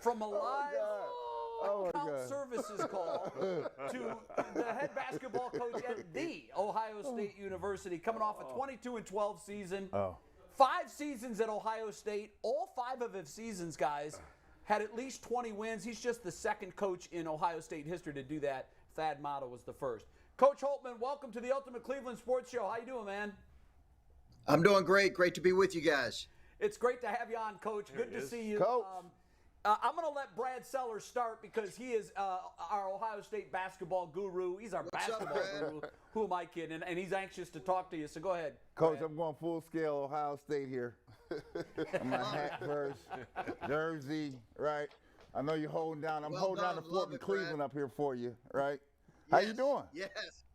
from a live account God. services call to the head basketball coach at the Ohio State University, coming off a 22-12 season. 5 seasons at Ohio State. All 5 of his seasons, guys, had at least 20 wins. He's just the second coach in Ohio State history to do that. Thad Matta was the first. Coach Holtmann, welcome to the Ultimate Cleveland Sports Show. How you doing, man? I'm doing great. Great to be with you guys. It's great to have you on, Coach. Good to see you. Coach. I'm going to let Brad Sellers start because he is our Ohio State basketball guru. He's our basketball guru. Who am I kidding? And he's anxious to talk to you, so go ahead. Coach, I'm going full scale Ohio State here. My hat first, jersey, right? I know you're holding down. I'm holding down the fort in Cleveland up here for you, right? How you doing? Yes.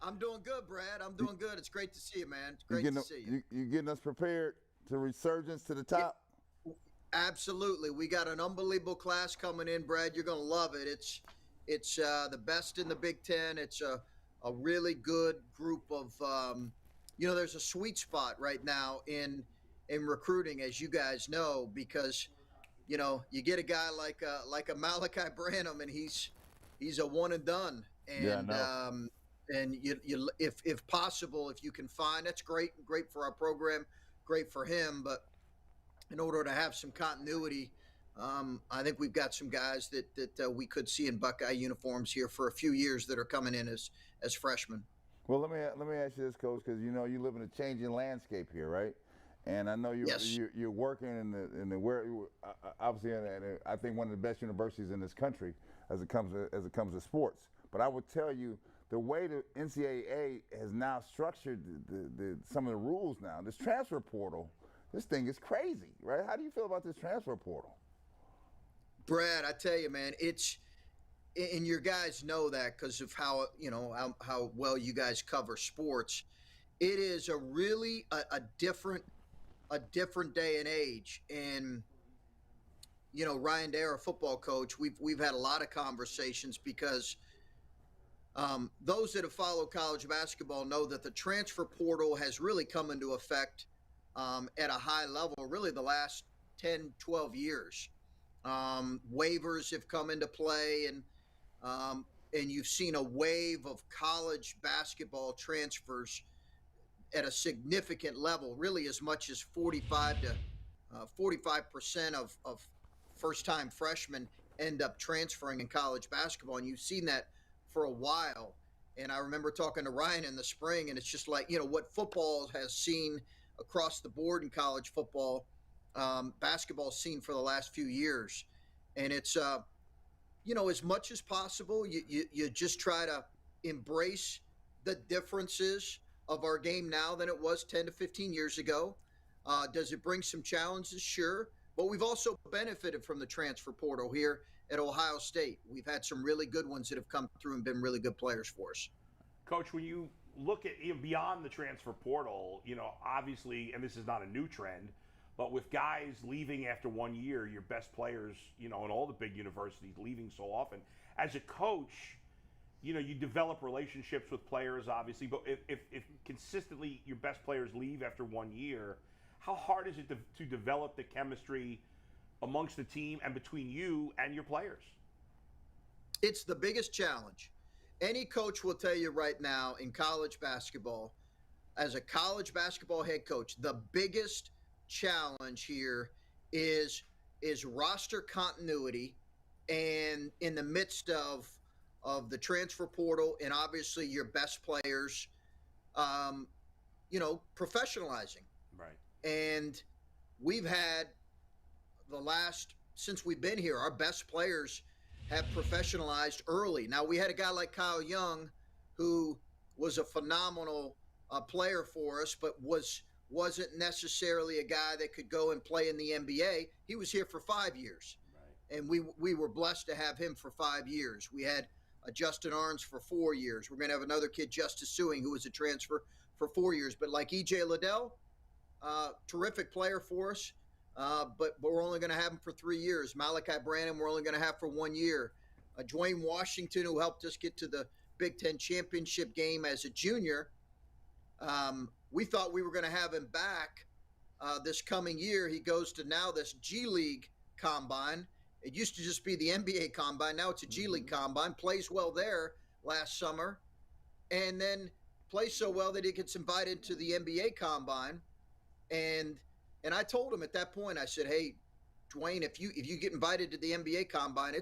I'm doing good, Brad. I'm doing good. It's great to see you, man. It's great to see you. You getting us prepared to resurgence to the top? Absolutely. We got an unbelievable class coming in, Brad. You're going to love it. It's the best in the Big Ten. It's a really good group of, there's a sweet spot right now in recruiting, as you guys know, because, you get a guy like a Malachi Branham, and he's a one and done. And and if possible, if you can find, that's great for our program, great for him, but in order to have some continuity, I think we've got some guys that we could see in Buckeye uniforms here for a few years that are coming in as freshmen. Well, let me ask you this, Coach, because you live in a changing landscape here, right? And I know you're working in the obviously, I think one of the best universities in this country as it comes to sports. But I would tell you, the way the NCAA has now structured some of the rules now, this transfer portal. This thing is crazy, right? How do you feel about this transfer portal? Brad, I tell you, man, and your guys know that because of how well you guys cover sports. It is a really a different day and age. And Ryan Day, our football coach, we've had a lot of conversations because those that have followed college basketball know that the transfer portal has really come into effect at a high level, really the last 10, 12 years. Waivers have come into play, and you've seen a wave of college basketball transfers at a significant level, really as much as 45% of first-time freshmen end up transferring in college basketball, and you've seen that for a while. And I remember talking to Ryan in the spring, and it's just like, what football has seen across the board in college football, basketball's seen for the last few years. And it's, as much as possible, you just try to embrace the differences of our game now than it was 10 to 15 years ago. Does it bring some challenges? Sure. But we've also benefited from the transfer portal here at Ohio State. We've had some really good ones that have come through and been really good players for us. Coach, when you look at beyond the transfer portal, obviously, and this is not a new trend, but with guys leaving after 1 year, your best players, in all the big universities leaving so often, as a coach, you develop relationships with players, obviously, but if consistently your best players leave after 1 year, how hard is it to develop the chemistry amongst the team and between you and your players? It's the biggest challenge. Any coach will tell you right now in college basketball, as a college basketball head coach, the biggest challenge here is roster continuity, and in the midst of the transfer portal and obviously your best players, professionalizing. Right. And we've had since we've been here, our best players have professionalized early. Now, we had a guy like Kyle Young who was a phenomenal player for us, but wasn't necessarily a guy that could go and play in the NBA. He was here for 5 years. Right. And we were blessed to have him for 5 years. We had Justin Arns for 4 years. We're going to have another kid, Justice Suing, who was a transfer for 4 years. But like E.J. Liddell, terrific player for us. But we're only going to have him for 3 years. Malachi Branham, we're only going to have for 1 year. Dwayne Washington, who helped us get to the Big Ten championship game as a junior, we thought we were going to have him back this coming year. He goes to now this G League combine, It used to just be the NBA combine. Now it's a G League combine. Plays well there last summer, and then plays so well that he gets invited to the NBA combine. And I told him at that point, I said, hey, Dwayne, if you get invited to the NBA combine,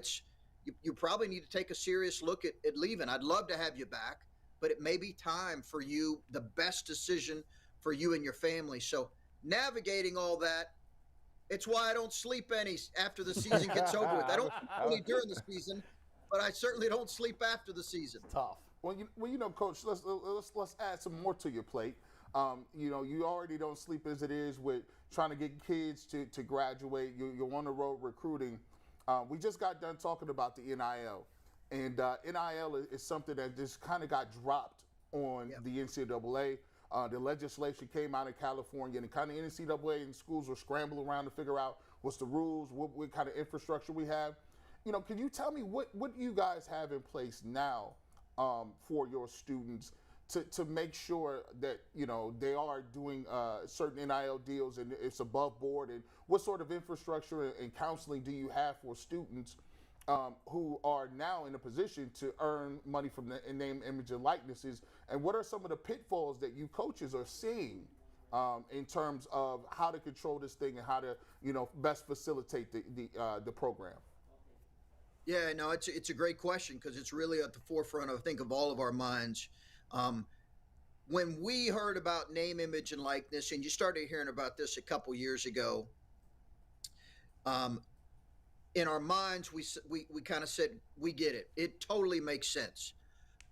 you probably need to take a serious look at leaving. I'd love to have you back, but it may be time for you, the best decision for you and your family. So navigating all that, it's why I don't sleep any after the season gets over with. I don't only during the season, but I certainly don't sleep after the season. Tough. Well, you know, Coach, let's add some more to your plate. You know, you already don't sleep as it is with trying to get kids to graduate. You're on the road recruiting. We just got done talking about the NIL, and NIL is something that just kind of got dropped on the NCAA. The legislation came out in California, and kind of NCAA and schools were scrambling around to figure out what's the rules, what kind of infrastructure we have. You know, can you tell me what you guys have in place now for your students to make sure that, you know, they are doing certain NIL deals and it's above board, and what sort of infrastructure and counseling do you have for students who are now in a position to earn money from the name, image, and likenesses, and what are some of the pitfalls that you coaches are seeing in terms of how to control this thing and how to, you know, best facilitate the program? Yeah, no, it's a great question because it's really at the forefront, I think, of all of our minds. When we heard about name, image, and likeness, and you started hearing about this a couple years ago, in our minds, we kind of said, we get it. It totally makes sense.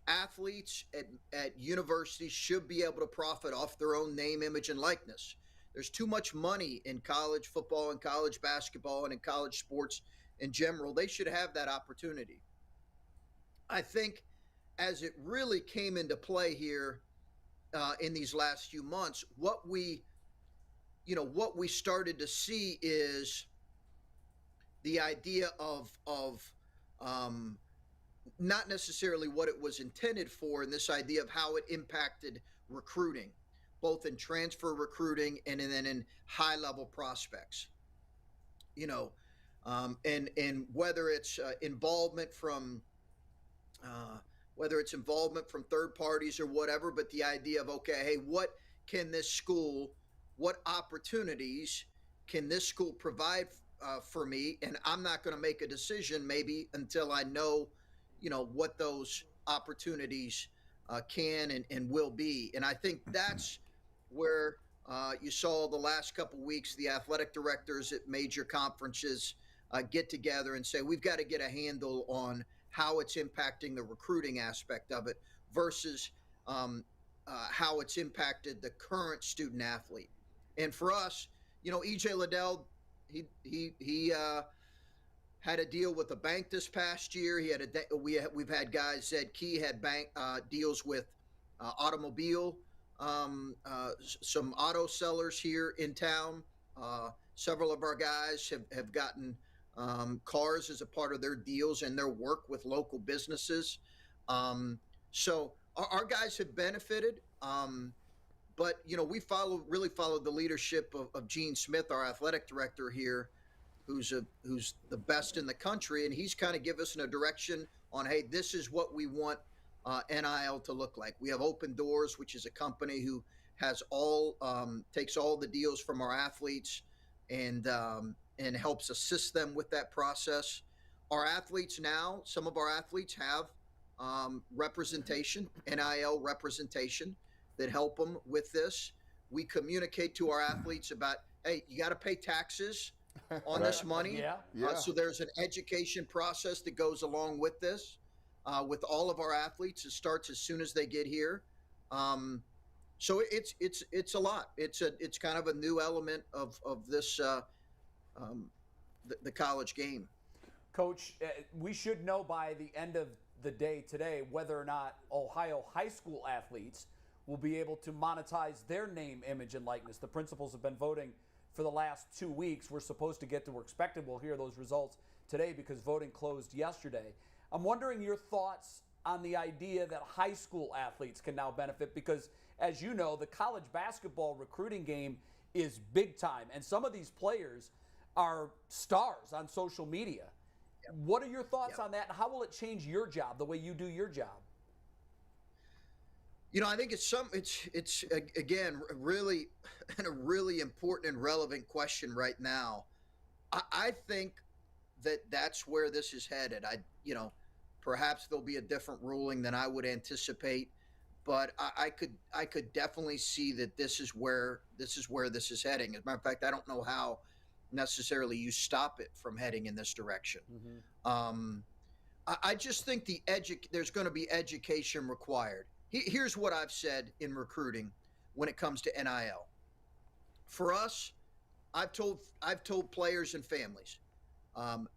Athletes at universities should be able to profit off their own name, image, and likeness. There's too much money in college football and college basketball and in college sports in general. They should have that opportunity. I think as it really came into play here in these last few months, what we started to see is the idea of not necessarily what it was intended for, and this idea of how it impacted recruiting, both in transfer recruiting and then in high-level prospects. You know, and whether it's involvement from third parties or whatever, but the idea of, okay, hey, what opportunities can this school provide for me? And I'm not going to make a decision maybe until I know, you know, what those opportunities can and will be. And I think that's where you saw the last couple of weeks, the athletic directors at major conferences get together and say, we've got to get a handle on how it's impacting the recruiting aspect of it versus how it's impacted the current student athlete. And for us, you know, EJ Liddell, he had a deal with a bank this past year. We've had guys. Zed Key had bank deals with automobile, some auto sellers here in town. Several of our guys have gotten cars as a part of their deals and their work with local businesses. So our guys have benefited. But, you know, we really followed the leadership of Gene Smith, our athletic director here, who's the best in the country. And he's kind of given us a direction on, hey, this is what we want NIL to look like. We have Open Doors, which is a company who has takes all the deals from our athletes and helps assist them with that process. Our athletes now, some of our athletes have representation, NIL representation, that help them with this. We communicate to our athletes about, hey, you got to pay taxes on this money. Yeah. So there's an education process that goes along with this. With all of our athletes, it starts as soon as they get here. So it's a lot. It's kind of a new element of this the college game. Coach, we should know by the end of the day today whether or not Ohio high school athletes will be able to monetize their name, image, and likeness. The principals have been voting for the last 2 weeks. We're expected we'll hear those results today because voting closed yesterday. I'm wondering your thoughts on the idea that high school athletes can now benefit because, as you know, the college basketball recruiting game is big time, and some of these players are stars on social media. What are your thoughts on that, and how will it change your job, the way you do your job? I think it's again really a really important and relevant question right now. I think that's where this is headed. Perhaps there'll be a different ruling than I would anticipate, but I could definitely see that this is where this is heading. As a matter of fact, I don't know how necessarily you stop it from heading in this direction. I just think there's going to be education required. Here's what I've said in recruiting when it comes to NIL. For us, I've told players and families,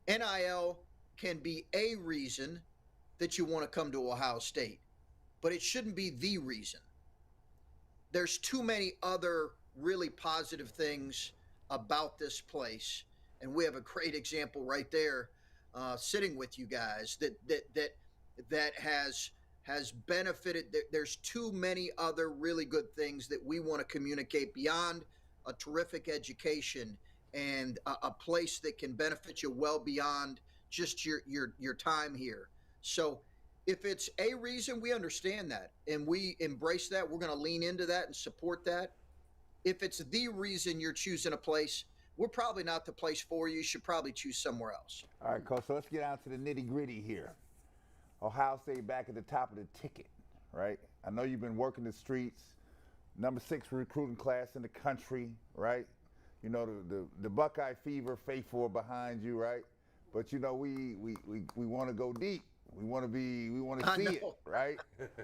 NIL can be a reason that you want to come to Ohio State, but it shouldn't be the reason. There's too many other really positive things about this place, and we have a great example right there, sitting with you guys that has benefited. There's too many other really good things that we want to communicate beyond a terrific education and a place that can benefit you well beyond just your time here. So if it's a reason, we understand that and we embrace that. We're going to lean into that and support that. If it's the reason you're choosing a place, we're probably not the place for you. You should probably choose somewhere else. All right, Coach, so let's get down to the nitty-gritty here. Ohio State back at the top of the ticket, right? I know you've been working the streets, number 6 recruiting class in the country, right? The Buckeye fever, faithful behind you, right? But we want to go deep. We want to see it, right?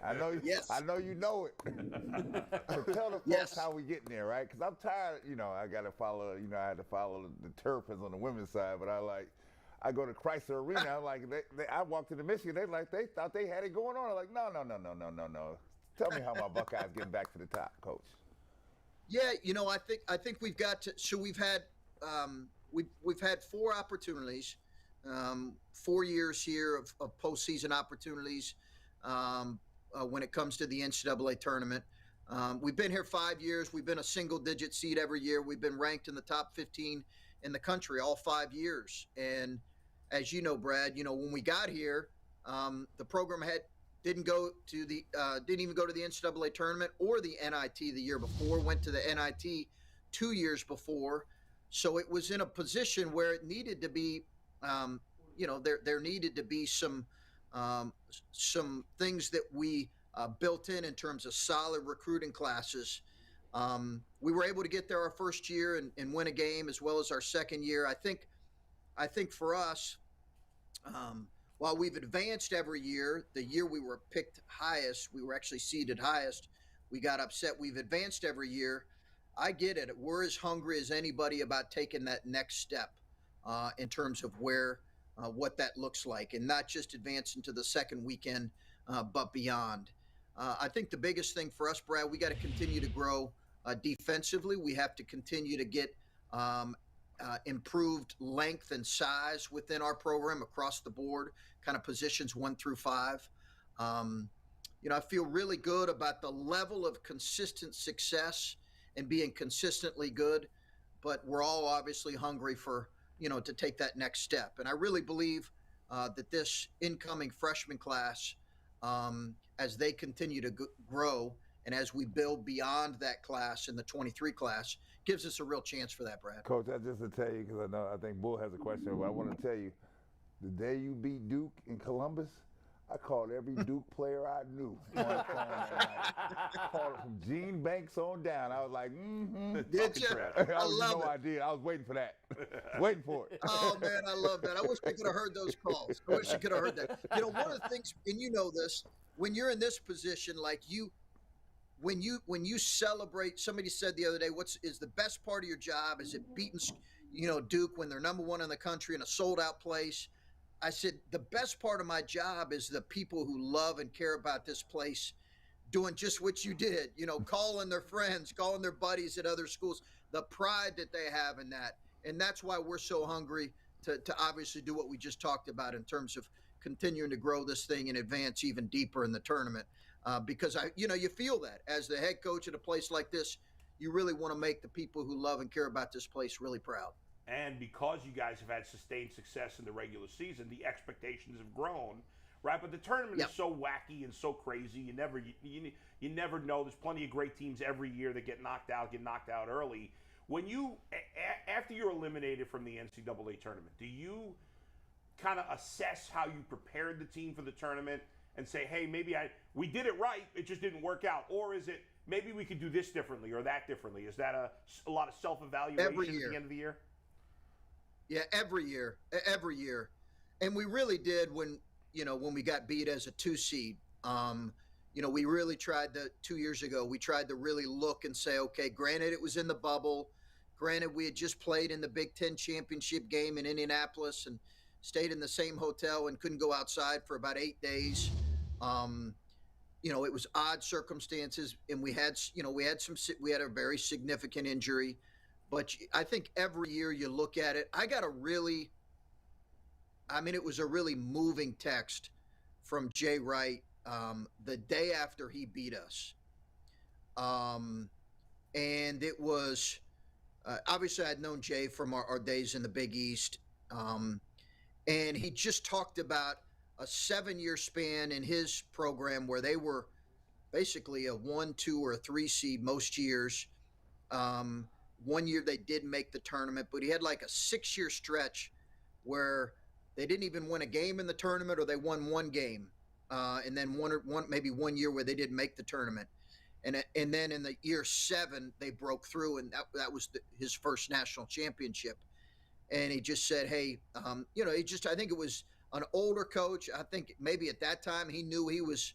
I know. Yes. I know you know it. So tell the folks how we getting there, right? Because I'm tired. I got to follow. I had to follow the Terrapins on the women's side, but I go to Chrysler Arena. I'm like, I walked into Michigan. They thought they had it going on. I'm like, no. Tell me how my Buckeyes getting back to the top, Coach. Yeah, I think we've got to. So we've had 4 opportunities, 4 years here of postseason opportunities when it comes to the NCAA tournament. We've been here 5 years. We've been a single-digit seed every year. We've been ranked in the top 15 in the country all 5 years. And as you know, Brad, when we got here, the program didn't even go to the NCAA tournament or the NIT the year before. Went to the NIT 2 years before, so it was in a position where it needed to be. There needed to be some things that we built in terms of solid recruiting classes. We were able to get there our first year and win a game, as well as our second year. I think for us, while we've advanced every year, the year we were picked highest, we were actually seeded highest. We got upset. We've advanced every year. I get it. We're as hungry as anybody about taking that next step in terms of what that looks like, and not just advancing to the second weekend, but beyond. I think the biggest thing for us, Brad, we got to continue to grow defensively. We have to continue to get improved length and size within our program across the board, kind of positions 1 through 5. I feel really good about the level of consistent success and being consistently good, but we're all obviously hungry for, to take that next step. And I really believe that this incoming freshman class, as they continue to grow and as we build beyond that class in the 23 class, gives us a real chance for that, Brad. Coach, that's just to tell you, because I think Bull has a question, but I want to tell you, the day you beat Duke in Columbus, I called every Duke player I knew on the phone that night. Called from Gene Banks on down. I was like, Did you? I was no idea. I was waiting for that. Waiting for it. Oh, man, I love that. I wish I could have heard those calls. I wish I could have heard that. One of the things, and you know this, when you're in this position, like when you celebrate, somebody said the other day, is the best part of your job? Is it beating, Duke when they're number 1 in the country in a sold-out place? I said, the best part of my job is the people who love and care about this place doing just what you did, calling their friends, calling their buddies at other schools, the pride that they have in that. And that's why we're so hungry to obviously do what we just talked about in terms of continuing to grow this thing and advance even deeper in the tournament. Because you feel that as the head coach at a place like this, you really want to make the people who love and care about this place really proud. And because you guys have had sustained success in the regular season, the expectations have grown, right? But the tournament is so wacky and so crazy. You never know. There's plenty of great teams every year that get knocked out early. When you, after you're eliminated from the NCAA tournament, do you kind of assess how you prepared the team for the tournament and say, hey, maybe we did it right, it just didn't work out? Or is it, maybe we could do this differently or that differently? Is that a lot of self-evaluation at the end of the year? Yeah, every year. And we really did when we got beat as a 2 seed. We really tried 2 years ago, we tried to really look and say, okay, granted it was in the bubble. Granted, we had just played in the Big Ten championship game in Indianapolis and stayed in the same hotel and couldn't go outside for about 8 days. It was odd circumstances, and we had a very significant injury. But I think every year you look at it, it was a really moving text from Jay Wright the day after he beat us. And it was, obviously I'd known Jay from our days in the Big East. And he just talked about a 7-year span in his program where they were basically a 1, 2, or 3 seed most years. 1 year they did make the tournament, but he had like a 6-year stretch where they didn't even win a game in the tournament, or they won 1 game, and then maybe 1 year where they didn't make the tournament, and then in the year 7 they broke through, and that was his first national championship. And he just said, hey, I think it was an older coach. I think maybe at that time he knew he was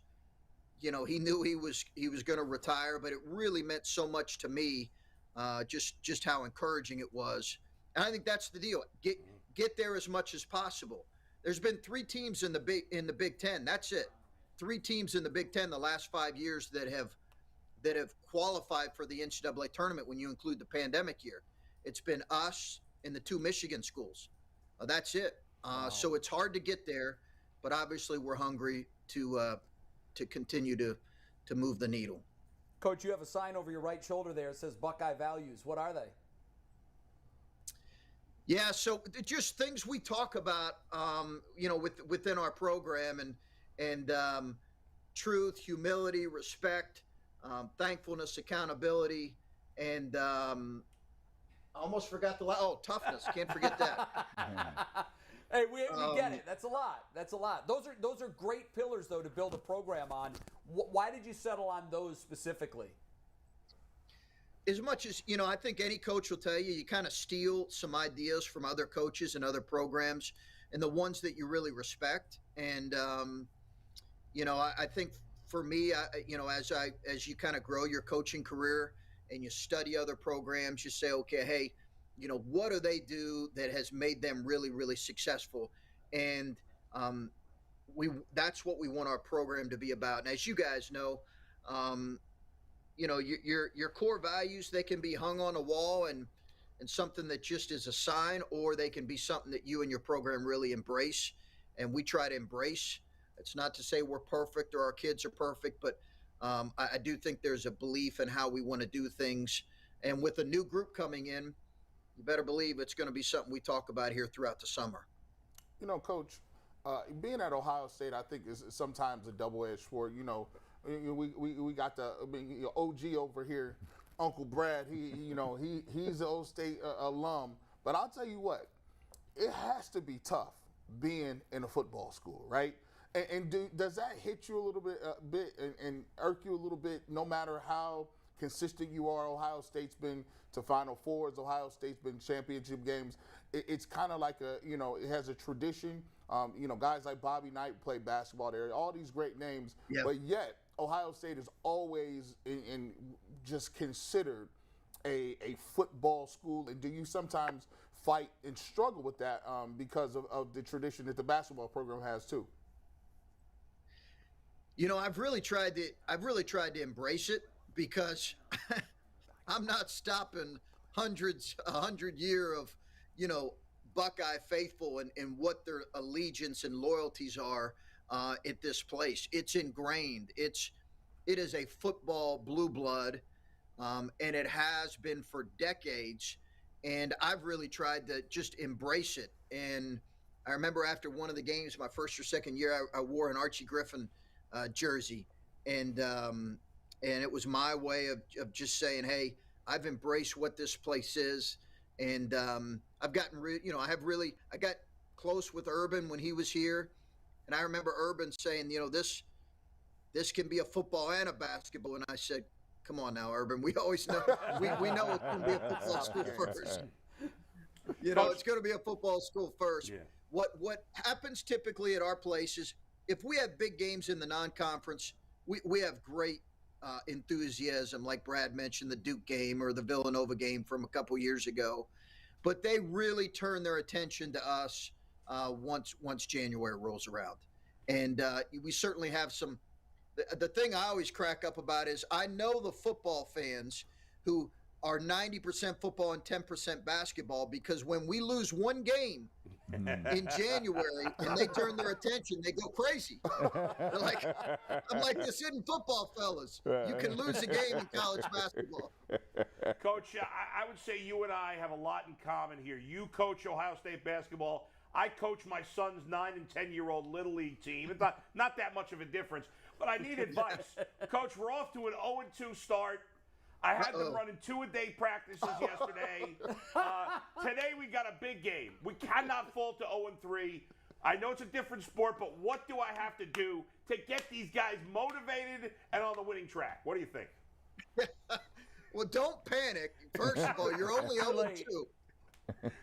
going to retire, but it really meant so much to me. Just how encouraging it was. And I think that's the deal. Get there as much as possible. There's been 3 teams in the Big Ten. That's it. 3 teams in the Big Ten the last 5 years that have qualified for the NCAA tournament when you include the pandemic year. It's been us and the 2 Michigan schools. That's it. Wow. So it's hard to get there, but obviously we're hungry to continue to move the needle. Coach, you have a sign over your right shoulder there. It says Buckeye Values. What are they? Yeah, so just things we talk about, within our program, and truth, humility, respect, thankfulness, accountability, and I almost forgot toughness. Can't forget that. Hey, we get it. That's a lot. Those are great pillars, though, to build a program on. Why did you settle on those specifically? As much as, I think any coach will tell you, you kind of steal some ideas from other coaches and other programs, and the ones that you really respect. And, I think for me, as you kind of grow your coaching career and you study other programs, you say, okay, hey, what do they do that has made them really, really successful? And that's what we want our program to be about. And as you guys know, your core values, they can be hung on a wall and something that just is a sign, or they can be something that you and your program really embrace. And we try to embrace. It's not to say we're perfect or our kids are perfect, but I do think there's a belief in how we want to do things. And with a new group coming in, you better believe it's going to be something we talk about here throughout the summer. Coach, being at Ohio State, I think is sometimes a double-edged sword. We got the OG over here, Uncle Brad. He's an Ohio State alum. But I'll tell you what, it has to be tough being in a football school, right? And does that hit you a little bit and irk you a little bit, no matter how consistent you are? Ohio State's been to Final Fours. Ohio State's been championship games. It's kind of like it has a tradition. Guys like Bobby Knight played basketball there. All these great names, yep. But yet Ohio State is always in just considered a football school. And do you sometimes fight and struggle with that because of the tradition that the basketball program has too? I've really tried to embrace it, because I'm not stopping 100 year of, Buckeye faithful and what their allegiance and loyalties are at this place. It's ingrained. It is a football blue blood, and it has been for decades. And I've really tried to just embrace it. And I remember after one of the games, my first or second year, I wore an Archie Griffin jersey. And it was my way of just saying, hey, I've embraced what this place is. And I've gotten, I got close with Urban when he was here. And I remember Urban saying, this can be a football and a basketball. And I said, come on now, Urban. We always know, we know it's going to be a football school first. It's going to be a football school first. Yeah. What happens typically at our place is if we have big games in the non-conference, we have great enthusiasm, like Brad mentioned, the Duke game or the Villanova game from a couple years ago. But they really turn their attention to us once January rolls around. And we certainly have some. The thing I always crack up about is I know the football fans who are 90% football and 10% basketball, because when we lose one game in January and they turn their attention, they go crazy. They're like, I'm like, this isn't football, fellas. You can lose a game in college basketball. Coach, I would say you and I have a lot in common here. You coach Ohio State basketball. I coach my son's 9 and 10-year-old Little League team. It's not that much of a difference, but I need advice. Coach, we're off to an 0-2 start. I had them running 2-a-day practices yesterday. Today we got a big game. We cannot fall to 0-3. I know it's a different sport, but what do I have to do to get these guys motivated and on the winning track? What do you think? Well, don't panic. First of all, you're only 0-2.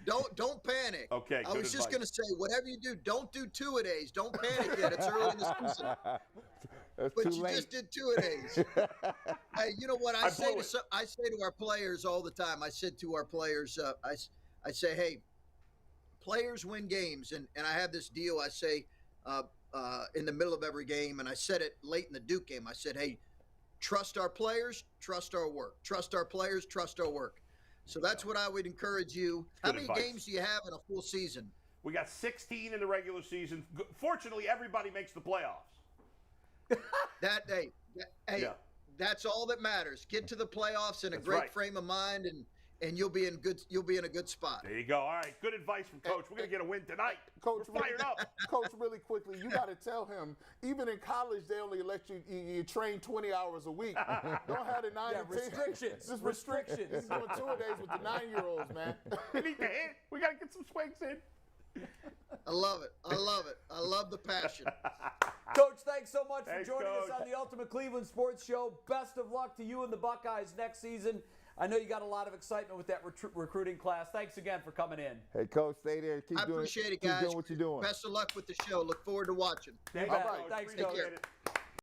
Don't panic. Okay, I was just going to say, whatever you do, don't do 2-a-days. Don't panic yet. It's early in the season. But you just did 2-a-days. Hey, you know what I say to our players all the time? I said to our players, I say, hey, players win games, and I have this deal. I say in the middle of every game, and I said it late in the Duke game. I said, hey, trust our players, trust our work. Trust our players, trust our work. So that's what I would encourage you. How many games do you have in a full season? We got 16 in the regular season. Fortunately, everybody makes the playoffs. That's all that matters. Get to the playoffs in a great frame of mind, and you'll be in a good spot. There you go. All right, good advice from Coach. We're gonna get a win tonight. Coach, we're fired up. Coach, really quickly, you got to tell him. Even in college, they only let you train 20 hours a week. Don't have the 9 and 10. Restrictions. Just restrictions. He's doing 2-a-days with the 9-year-olds, man. We need to hit. We got to get some swings in. I love it. I love the passion. Coach, thanks so much for joining us on the Ultimate Cleveland Sports Show. Best of luck to you and the Buckeyes next season. I know you got a lot of excitement with that recruiting class. Thanks again for coming in. Hey, Coach, stay there. I appreciate it, guys. Keep doing what you're doing. Best of luck with the show. Look forward to watching. All right. Thanks, Coach.